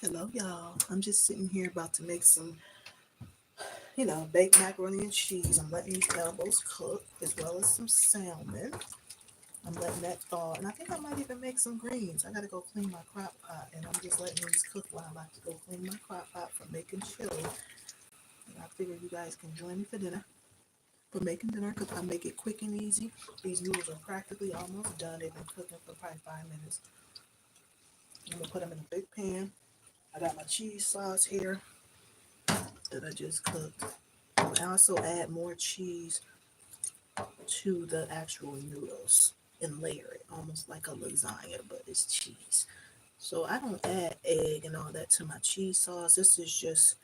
Hello, y'all. I'm just sitting here about to make some, baked macaroni and cheese. I'm letting these elbows cook as well as some salmon. I'm letting that thaw, and I think I might even make some greens. I gotta go clean my crock pot, and I'm just letting these cook while I like to go clean my crock pot for making chili. And I figure you guys can join me for dinner, for making dinner, because I make it quick and easy. These noodles are practically almost done. They've been cooking for probably 5 minutes. I'm gonna put them in a big pan. I got my cheese sauce here that I just cooked. I also add more cheese to the actual noodles and layer it almost like a lasagna, but it's cheese. So I don't add egg and all that to my cheese sauce. This is just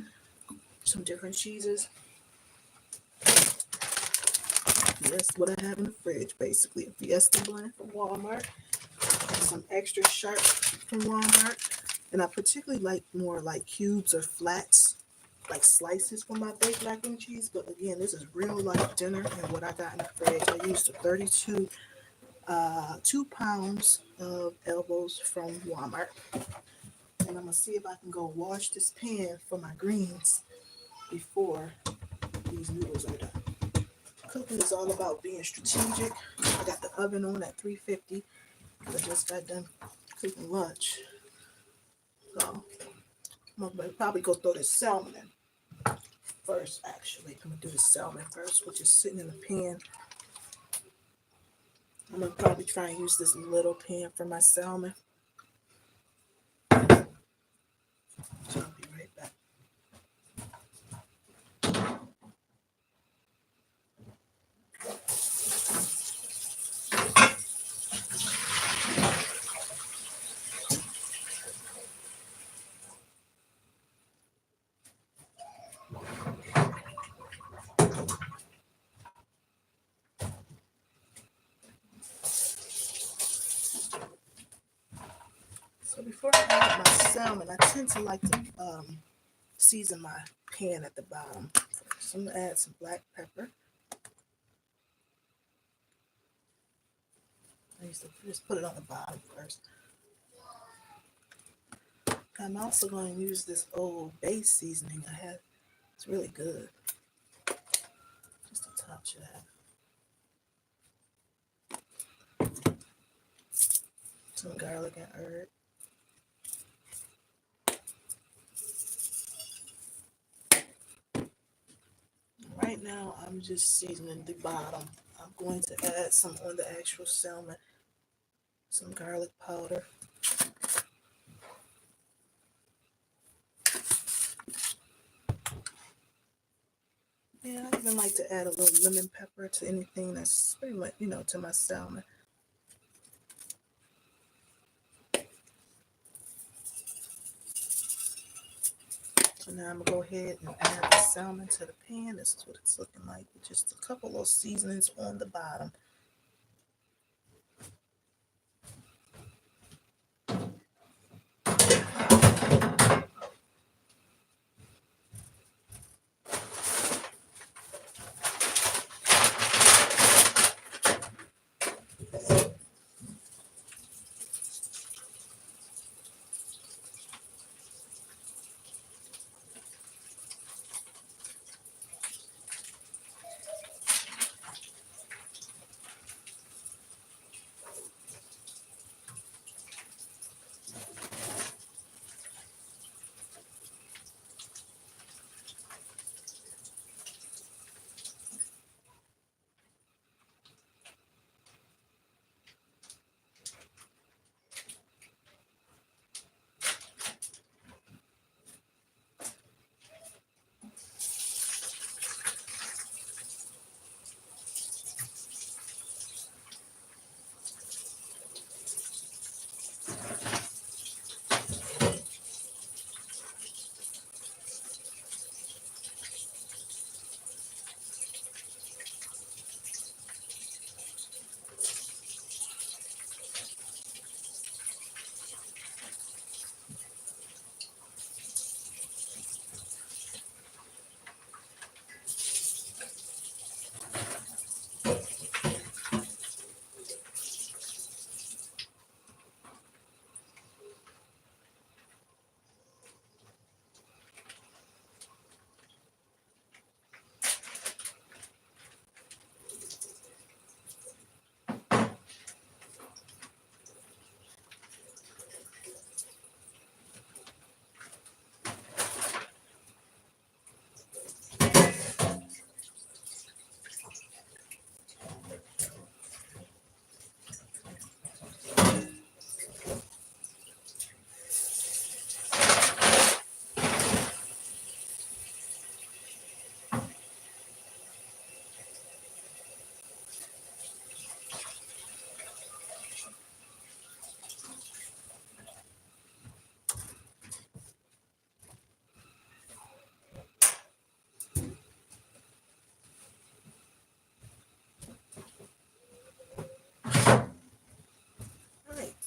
some different cheeses. That's what I have in the fridge, basically. A Fiesta blend from Walmart, some extra sharp from Walmart, and I particularly like more like cubes or flats, like slices for my baked macaroni and cheese. But again, this is real life dinner, and what I got in the fridge, I used 2 pounds of elbows from Walmart, and I'm gonna see if I can go wash this pan for my greens before these noodles are done. Cooking is all about being strategic. I got the oven on at 350 because I just got done cooking lunch. So I'm gonna probably go throw this salmon in first, actually. I'm gonna do the salmon first, which is sitting in the pan. I'm gonna probably try and use this little pan for my salmon. So I'll be right back. So before I add my salmon, I tend to like to season my pan at the bottom. So I'm gonna add some black pepper. I used to just put it on the bottom first. I'm also going to use this old base seasoning I have. It's really good. Just a touch of that. Some garlic and herb. Right now, I'm just seasoning the bottom. I'm going to add some on the actual salmon. Some garlic powder. And I even like to add a little lemon pepper to anything that's pretty much, to my salmon. So now I'm going to go ahead and add the salmon to the pan. This is what it's looking like with just a couple of seasonings on the bottom.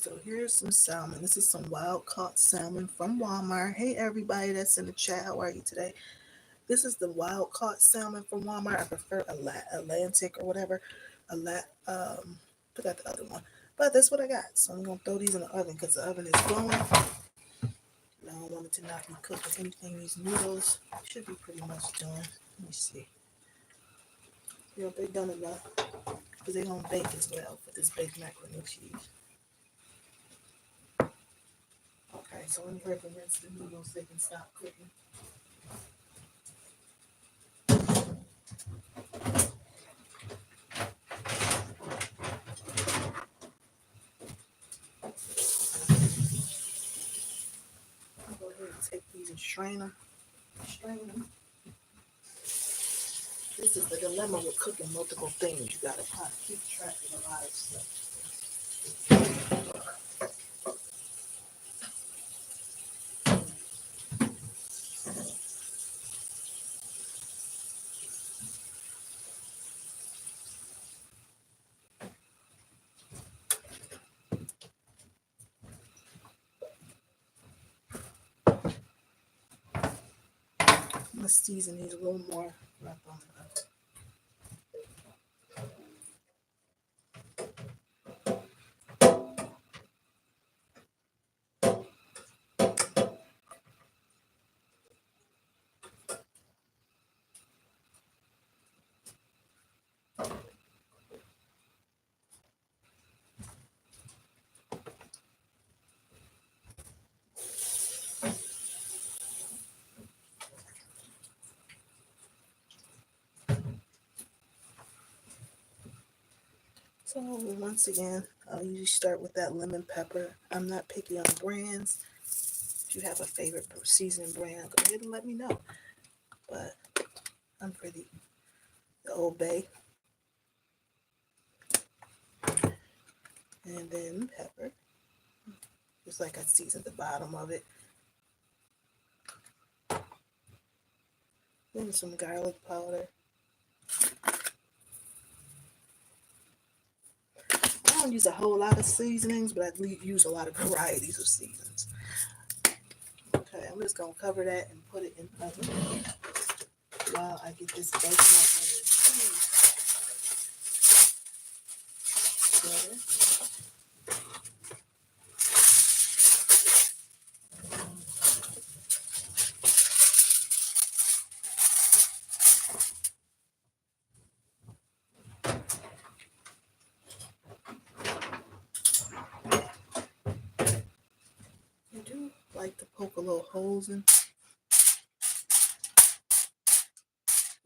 So here's some salmon. This is some wild caught salmon from Walmart. Hey everybody that's in the chat, how are you today? This is the wild caught salmon from Walmart. I prefer Atlantic or whatever. Forgot the other one. But that's what I got. So I'm gonna throw these in the oven because the oven is glowing. I don't want it to not be cooked with anything. These noodles should be pretty much done. Let me see. They're done enough because they're gonna bake as well for this baked macaroni and cheese. Okay, so let me hurry up and rinse the noodles so they can stop cooking. I'll go ahead and take these and strain them. Strain them. This is the dilemma with cooking multiple things. You gotta kind of keep track of a lot of stuff. I'm gonna season these a little more. So once again, I'll usually start with that lemon pepper. I'm not picky on brands. If you have a favorite seasoning brand, go ahead and let me know. But I'm pretty the Old Bay. And then pepper. Just like I seasoned the bottom of it. Then some garlic powder. I don't use a whole lot of seasonings, but I use a lot of varieties of seasonings. Okay, I'm just gonna cover that and put it in the oven while I get this baked macaroni and cheese together. I do like to poke a little holes in.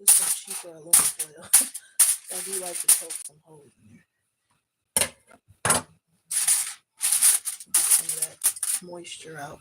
This is cheaper aluminum foil. I do like to poke some holes in there. Get some of that moisture out.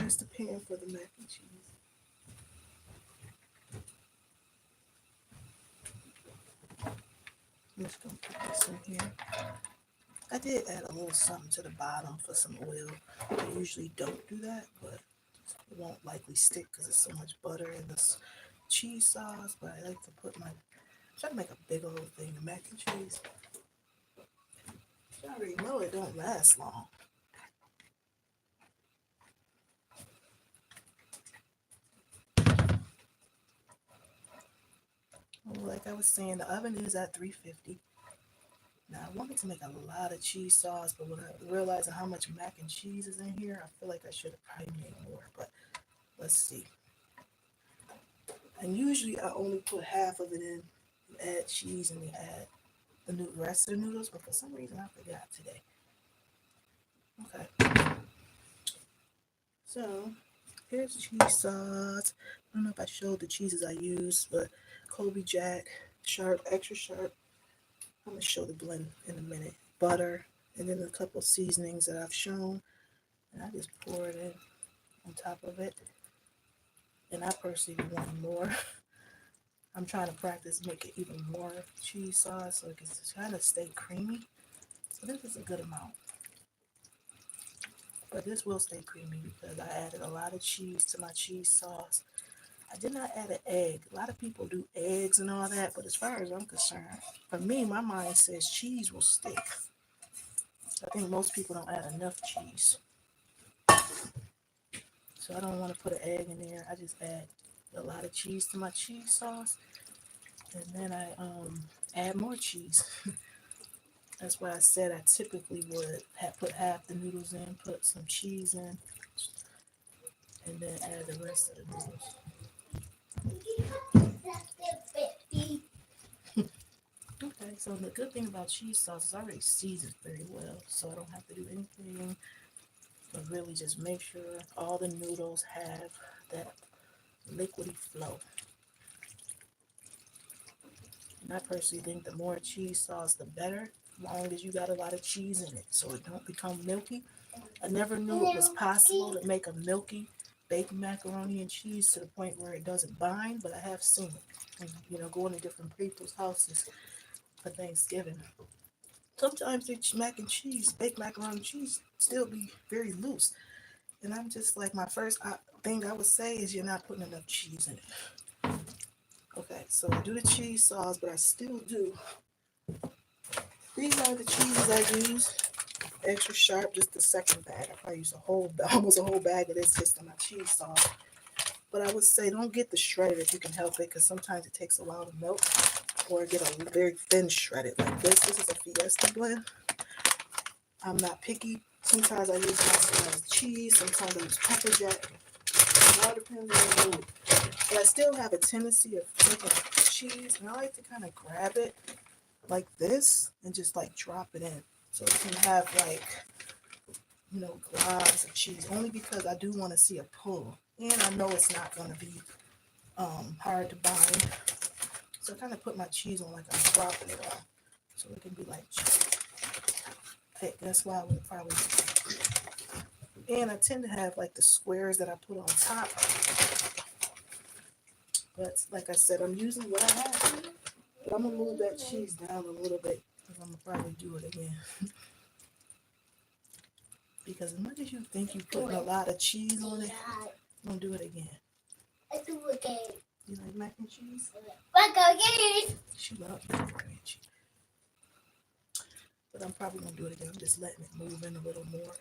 Here's the pan for the mac and cheese. I'm just gonna put this in here. I did add a little something to the bottom for some oil. I usually don't do that, but it won't likely stick because there's so much butter in this cheese sauce. But I like to try to make a big old thing of mac and cheese. You already know it don't last long. Like I was saying, the oven is at 350. Now, I wanted to make a lot of cheese sauce, but when I realized how much mac and cheese is in here, I feel like I should have probably made more, but let's see. And usually I only put half of it in, add cheese, and then add the rest of the noodles, but for some reason I forgot today. Okay, so here's cheese sauce. I don't know if I showed the cheeses I use, but Colby Jack, sharp, extra sharp. I'm going to show the blend in a minute. Butter, and then a couple seasonings that I've shown. And I just pour it in on top of it. And I personally want more. I'm trying to practice making even more cheese sauce so it can kind of stay creamy. So this is a good amount. But this will stay creamy because I added a lot of cheese to my cheese sauce. I did not add an egg. A lot of people do eggs and all that, but as far as I'm concerned, for me, my mind says cheese will stick. I think most people don't add enough cheese. So I don't want to put an egg in there. I just add a lot of cheese to my cheese sauce. And then I add more cheese. That's why I said I typically would put half the noodles in, put some cheese in, and then add the rest of the noodles. Okay, so the good thing about cheese sauce is already seasoned very well, so I don't have to do anything but really just make sure all the noodles have that liquidy flow. And I personally think the more cheese sauce, the better, as long as you got a lot of cheese in it, so it don't become milky. I never knew it was possible to make a milky baked macaroni and cheese to the point where it doesn't bind, but I have seen it. And, going to different people's houses for Thanksgiving. Sometimes the mac and cheese, baked macaroni and cheese, still be very loose. And I'm just like, my first thing I would say is you're not putting enough cheese in it. Okay, so I do the cheese sauce, but I still do. These are the cheeses I use. Extra sharp, just the second bag. I probably use almost a whole bag of this just in my cheese sauce. But I would say don't get the shredded if you can help it, because sometimes it takes a while to melt. Or get a very thin shredded like this. This is a Fiesta blend. I'm not picky. Sometimes I use cheese. Sometimes I use pepper jack. It all depends on the mood. But I still have a tendency of taking cheese, and I like to kind of grab it like this and just like drop it in. So it can have like, globs of cheese. Only because I do want to see a pull. And I know it's not going to be hard to bind. So I kind of put my cheese on like I'm dropping it on. So it can be like cheese. Hey, that's why I would probably. And I tend to have like the squares that I put on top. But like I said, I'm using what I have. But I'm going to move that cheese down a little bit because I'm going to probably do it again. Because as much as you think you're putting a lot of cheese on it, I'm going to do it again. I do it again. You like mac and cheese? She loves mac and cheese. But I'm probably going to do it again. I'm just letting it move in a little more.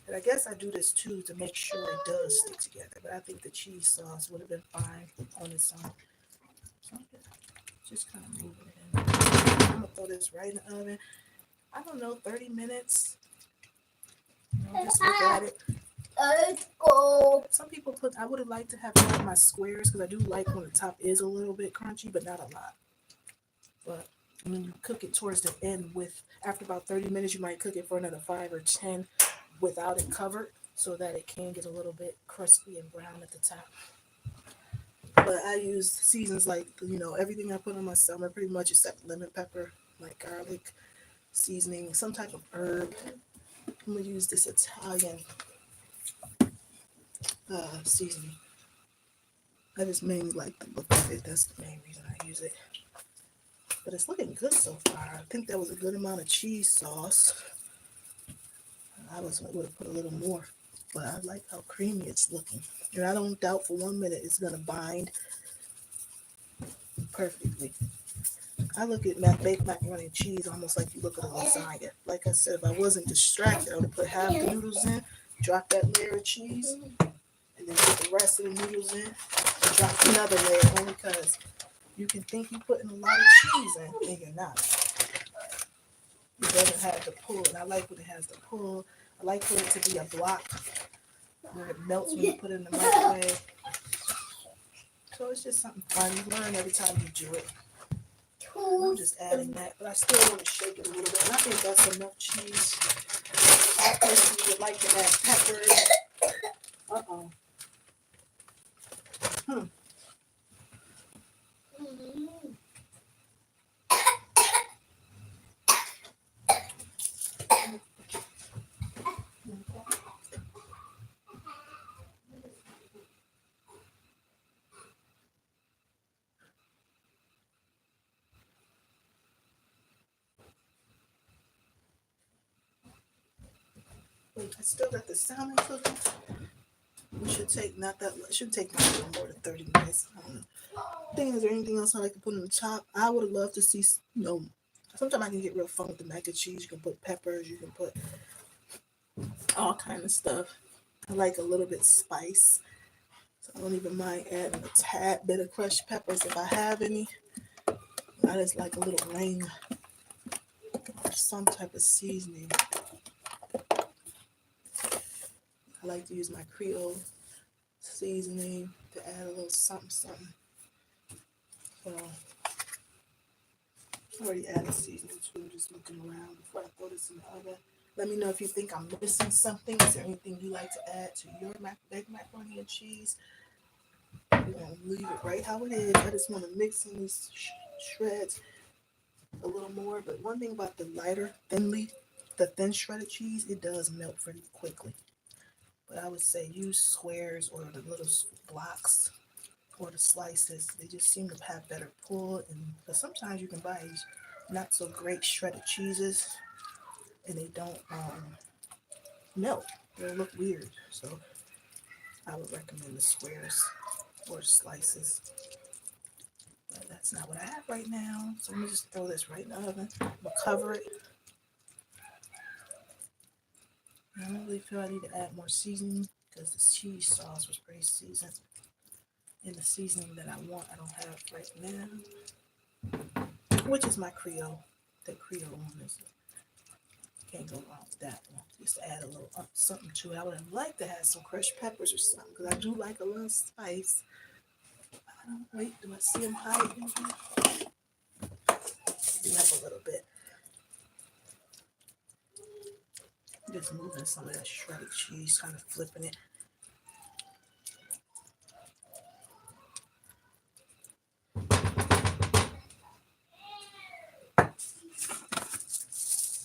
And I guess I do this too to make sure it does stick together. But I think the cheese sauce would have been fine on its own. So I'm just kind of moving it in. I'm going to throw this right in the oven. I don't know, 30 minutes. Just look at it. Some people I would have liked to have more of my squares because I do like when the top is a little bit crunchy, but not a lot. But when you cook it towards the end after about 30 minutes, you might cook it for another 5 or 10 without it covered so that it can get a little bit crispy and brown at the top. But I use seasons like, everything I put on my salmon pretty much except lemon pepper, like garlic, seasoning, some type of herb. I'm going to use this Italian seasoning. I just mainly like the look of it. That's the main reason I use it. But it's looking good so far. I think that was a good amount of cheese sauce. I would have put a little more, but I like how creamy it's looking. And I don't doubt for 1 minute it's gonna bind perfectly. I look at baked macaroni and cheese almost like you look at a lasagna. Like I said, if I wasn't distracted, I would have put half the noodles in, drop that layer of cheese, and then put the rest of the noodles in, and drop another layer only because you can think you're putting a lot of cheese in, and you're not. It doesn't have the pull, and I like when it has the pull. I like for it to be a block where it melts when you put it in the microwave. So it's just something fun. You learn every time you do it. I'm just adding that, but I still want to shake it a little bit. And I think that's enough cheese. I personally would like to add peppers. Uh-oh. Hmm. Wait, I still got the salmon cooking. We should take not that. It should take not more than 30 minutes. I don't know. Thing is there anything else I like to put on the top? I would have loved to see. Sometimes I can get real fun with the mac and cheese. You can put peppers. You can put all kind of stuff. I like a little bit spice. So I don't even mind adding a tad bit of crushed peppers if I have any. I just like a little ring or some type of seasoning. I like to use my Creole seasoning to add a little something, something. So I already added seasoning too. I'm just looking around before I throw this in the oven. Let me know if you think I'm missing something. Is there anything you like to add to your baked macaroni and cheese? We're gonna leave it right how it is. I just want to mix in these shreds a little more. But one thing about the the thin shredded cheese, it does melt pretty quickly. But I would say use squares or the little blocks or the slices. They just seem to have better pull. And because sometimes you can buy these not so great shredded cheeses and they don't melt. They'll look weird. So I would recommend the squares or slices. But that's not what I have right now. So let me just throw this right in the oven. I'm gonna cover it. I don't really feel I need to add more seasoning because the cheese sauce was pretty seasoned. And the seasoning that I want, I don't have right now, which is my Creole. The Creole one is can't go wrong with that one. Just add a little something to it. I would have liked to have some crushed peppers or something because I do like a little spice. I don't wait. Do I see them hiding? I do have a little bit. Just moving some of that shredded cheese, kind of flipping it.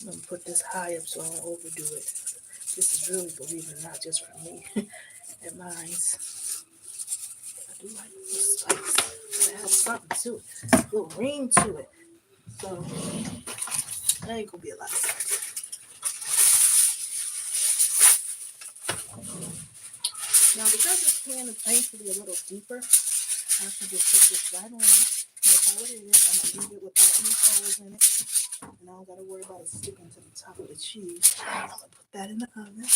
I'm gonna put this high up so I don't overdo it. This is really, believe it or not, just for me and mine's. I do like the spice. It has something to it, a little ring to it. So that ain't gonna be a lot of spice. Now because this pan is thankfully a little deeper, I can just put this right on. That's how it is. I'm gonna leave it without any holes in it. And I don't gotta worry about it sticking to the top of the cheese. I'm gonna put that in the oven.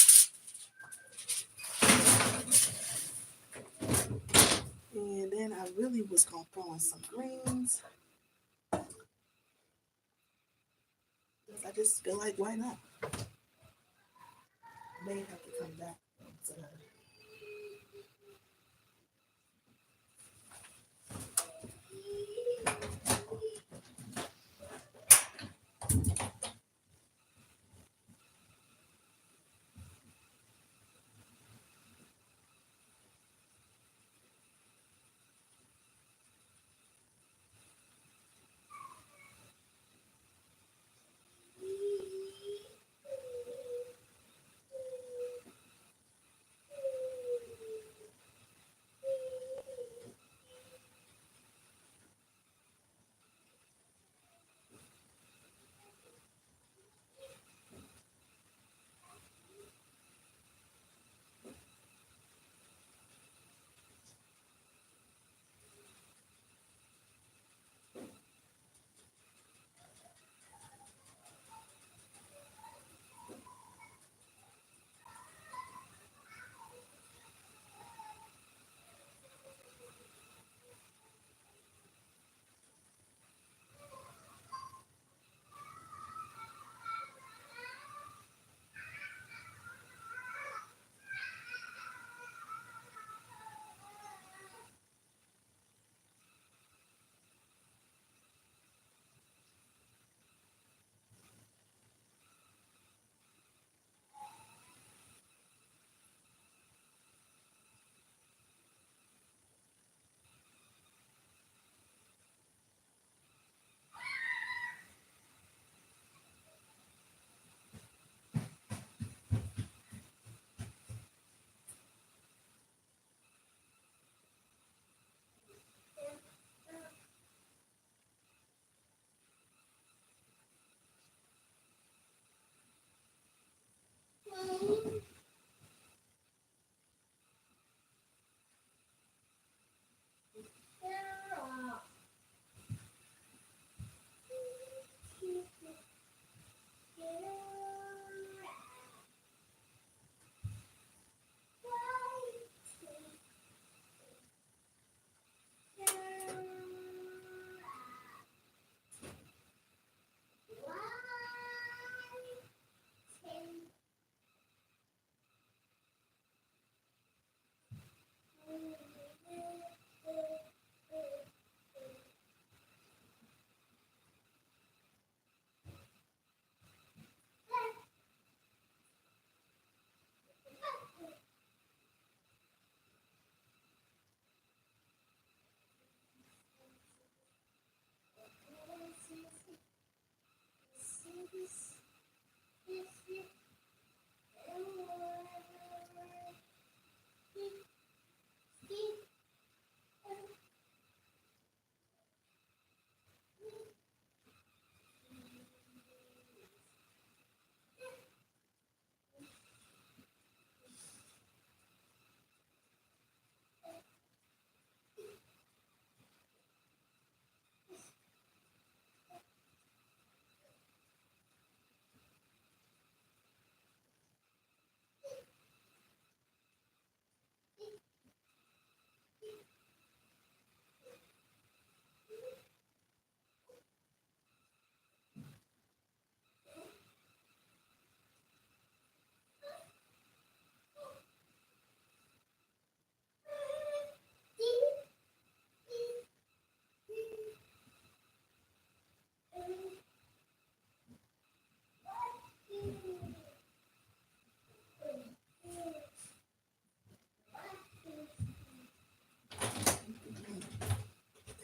And then I really was gonna throw in some greens. I just feel like why not? I may have to come back.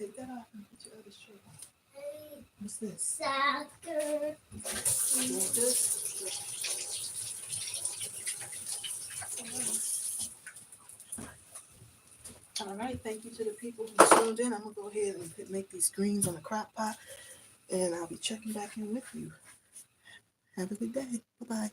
Take that off and put your other shirt on. What's this? Soccer. You want this? All right, thank you to the people who tuned in. I'm going to go ahead and make these greens on the crock pot, and I'll be checking back in with you. Have a good day. Bye-bye.